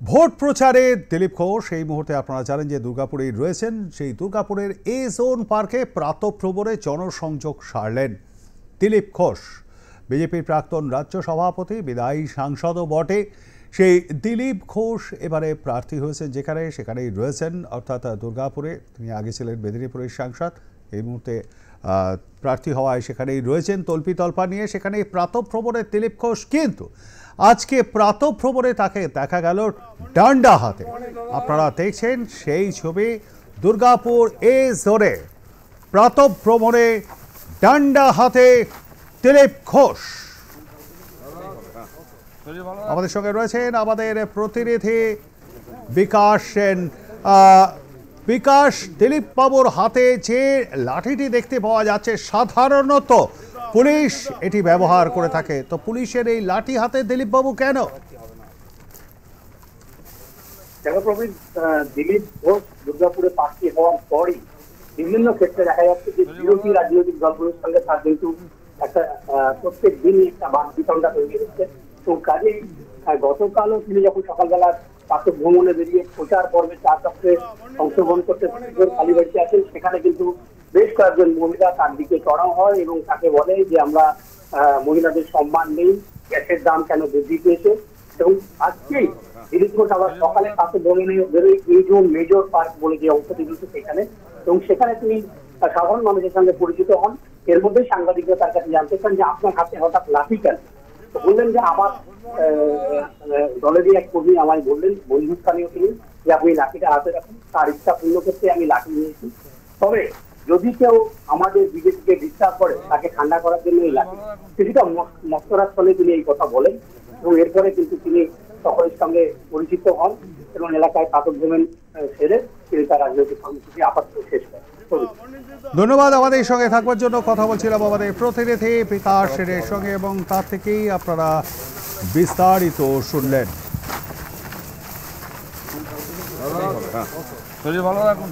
Vote প্রচারে দিলীপ ঘোষ এই মুহূর্তে আপনারা জানেন যে দুর্গাপুরেই রয়েছেন। সেই দুর্গাপুরের এ জোন পার্কে প্রাতঃভ্রমণে জনসংযোগ সারলেন দিলীপ ঘোষ। বিজেপির প্রাক্তন রাজ্য সভাপতি, বিদায়ী সাংসদও বটে। সেই দিলীপ ঘোষ এবারে প্রার্থী হয়েছেন সেখানেই রয়েছেন, অর্থাৎ দুর্গাপুরে। তিনি আগে ছিলেন মেদিনীপুরের সাংসদ, এই মুহূর্তে প্রার্থী হওয়ায় সেখানেই রয়েছেন তল্পিতল্পা নিয়ে। সেখানেই প্রাতঃভ্রমণে দিলীপ ঘোষ, কিন্তু আজকে প্রাতঃভ্রমণে তাকে দেখা গেল ডান্ডা হাতে। আপনারা দেখছেন সেই ছবি, দুর্গাপুর এ জোনে প্রাতঃভ্রমণে ডান্ডা হাতে দিলীপ ঘোষ। আমাদের সঙ্গে রয়েছেন আমাদের প্রতিনিধি বিকাশ সেন। বিকাশ, দিলীপ বাবুর হাতে যে লাঠিটি দেখতে পাওয়া যাচ্ছে, সাধারণত পুলিশ এটি ব্যবহার করে থাকে, তো পুলিশের এই লাঠি হাতে দিলীপ বাবু কেন? দিলীপ ঘোষ দুর্গাপুরে প্রার্থী হওয়ার পরই বিভিন্ন ক্ষেত্রে দেখা যাচ্ছে যে বিরোধী রাজনৈতিক দলগুলোর সঙ্গে তার কিন্তু একটা প্রত্যেক দিনই একটা বাদ বিতণ্ডা তৈরি হচ্ছে। তো কাজেই গতকালও তিনি যখন সকালবেলা প্রাতঃভ্রমণে বেরিয়ে প্রচার পর্বে 4 চক্রে অংশগ্রহণ করতে কালীবাড়িতে আসেন, সেখানে কিন্তু বেশ কয়েকজন মহিলা তার দিকে চড়াও হয় এবং তাকে বলে যে আমরা মহিলাদের সম্মান নেই, গ্যাসের দাম কেন বৃদ্ধি পেয়েছে। এবং আজকেই দিলীপ ঘোষ আবার সকালে প্রাতঃভ্রমণে বেরোয় এই যে মেজর পার্ক বলে যে অংশটি রয়েছে সেখানে, এবং সেখানে তিনি সাধারণ মানুষের সঙ্গে পরিচিত হন। এর মধ্যেই সাংবাদিকরা তার কাছে জানতে চান যে আপনার হাতে হঠাৎ লাঠি কেন। তো বললেন যে আমার দলেরই এক কর্মী আমায় বললেন, বন্ধুস্থানীয় তিনি, যে আপনি লাঠিটা হাতে রাখুন। তার ইচ্ছা পূর্ণ করতে আমি লাঠি নিয়েছি। তবে যদি কেউ আমাদের বিজেপিকে ডিস্টার্ব করে তাকে ঠান্ডা করার জন্য এই লাঠি, কিছুটা মস্তরার ফলে তিনি এই কথা বলেন। এবং এরপরে কিন্তু তিনি সকলের সঙ্গে পরিচিত হন এবং এলাকায় প্রাতঃভ্রমণ সেরে তিনি তার রাজনৈতিক কর্মসূচি আপাতত শেষ করেন। ধন্যবাদ আমাদের সঙ্গে থাকবার জন্য। কথা বলছিলাম আমাদের প্রতিনিধি বিকাশ সেনের সঙ্গে, এবং তার থেকেই আপনারা বিস্তারিত শুনলেন। ভালো রাখুন।